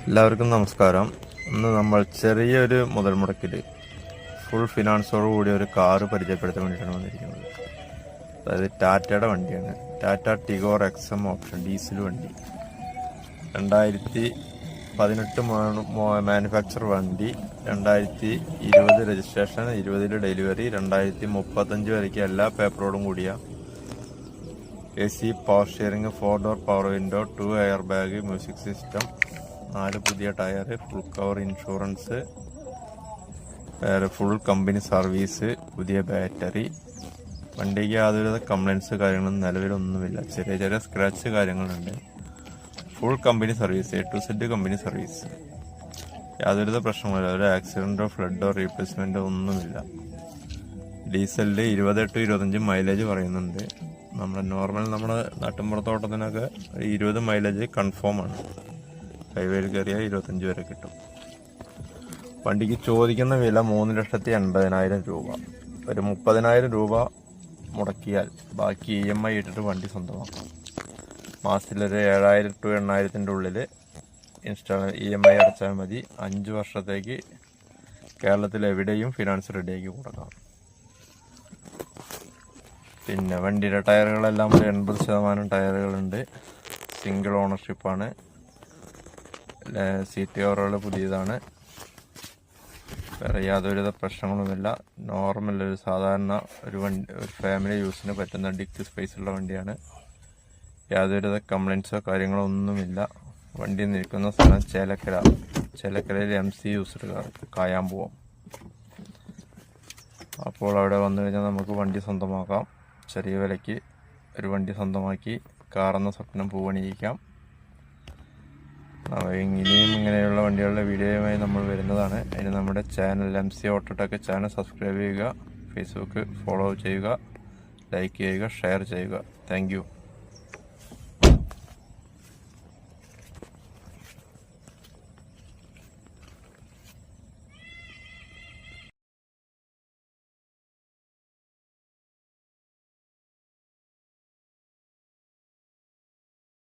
എല്ലാവർക്കും നമസ്കാരം. ഇന്ന് നമ്മൾ ചെറിയൊരു മുതൽ മുടക്കിൽ ഫുൾ ഫിനാൻസോട് കൂടി ഒരു കാറ് പരിചയപ്പെടുത്താൻ വേണ്ടിയിട്ടാണ് വന്നിരിക്കുന്നത്. അതായത് ടാറ്റയുടെ വണ്ടിയാണ്. Tata Tigor XM option diesel വണ്ടി, 2018 മാനുഫാക്ചർ വണ്ടി, 2020 രജിസ്ട്രേഷൻ, 20 ഡെലിവറി, 2035 വരയ്ക്ക് എല്ലാ പേപ്പറോടും കൂടിയ AC, power steering, 4 door power window, 2 air bag, music system, 4 പുതിയ tyre, full cover insurance, full company service, പുതിയ ബാറ്ററി. വണ്ടിക്ക് യാതൊരുവിധ കംപ്ലൈൻസ് കാര്യങ്ങളൊന്നും നിലവിലൊന്നുമില്ല. ചെറിയ ചെറിയ സ്ക്രാച്ച് കാര്യങ്ങളുണ്ട്. Full company service, A to Z company service, യാതൊരുവിധ പ്രശ്നങ്ങളില്ല. ഒരു ആക്സിഡന്റോ ഫ്ലഡോ റീപ്ലേസ്മെന്റോ ഒന്നുമില്ല. ഡീസലിൽ 20 to 25 മൈലേജ് പറയുന്നുണ്ട്. നമ്മുടെ നാട്ടിൻപുറത്തോട്ടത്തിനൊക്കെ 20 മൈലേജ് കൺഫേം ആണ്. ഹൈവേയിൽ കയറിയാൽ 25 വരെ കിട്ടും. വണ്ടിക്ക് ചോദിക്കുന്ന വില 3,80,000 രൂപ. ഒരു 30,000 രൂപ മുടക്കിയാൽ ബാക്കി EMI ഇട്ടിട്ട് വണ്ടി സ്വന്തമാക്കാം. മാസത്തിലൊരു 7,000 to 8,000 ഉള്ളിൽ EMI അടച്ചാൽ മതി. 5 വർഷത്തേക്ക് കേരളത്തിൽ എവിടെയും ഫിനാൻസ് റെഡിയാക്കി കൊടുക്കാം. പിന്നെ വണ്ടിയുടെ ടയറുകളെല്ലാം ഒരു 80% ടയറുകളുണ്ട്. സിംഗിൾ ഓണർഷിപ്പാണ്. സീറ്റ് കവറുകൾ പുതിയതാണ്. വേറെ യാതൊരുവിധ പ്രശ്നങ്ങളുമില്ല. നോർമൽ ഒരു സാധാരണ ഒരു ഫാമിലി യൂസിന് പറ്റുന്ന ഡിക്ക് സ്പേസ് ഉള്ള വണ്ടിയാണ്. യാതൊരുവിധ കംപ്ലൈൻസോ കാര്യങ്ങളോ ഒന്നുമില്ല. വണ്ടി നിൽക്കുന്ന സ്ഥലം ചേലക്കരയിൽ MC യൂസ്ഡ് കാർ കായാമ്പൂവം. അപ്പോൾ അവിടെ വന്നു കഴിഞ്ഞാൽ നമുക്ക് വണ്ടി സ്വന്തമാക്കാം. ചെറിയ വിലയ്ക്ക് ഒരു വണ്ടി സ്വന്തമാക്കി കാറെന്ന സ്വപ്നം പൂവണിയിക്കാം. ഇനിയും ഇങ്ങനെയുള്ള വണ്ടികളുടെ വീഡിയോയുമായി നമ്മൾ വരുന്നതാണ്. അതിന് നമ്മുടെ channel MC Autotech channel subscribe ചെയ്യുക, ഫേസ്ബുക്ക് ഫോളോ ചെയ്യുക, ലൈക്ക് ചെയ്യുക, ഷെയർ ചെയ്യുക. Thank you.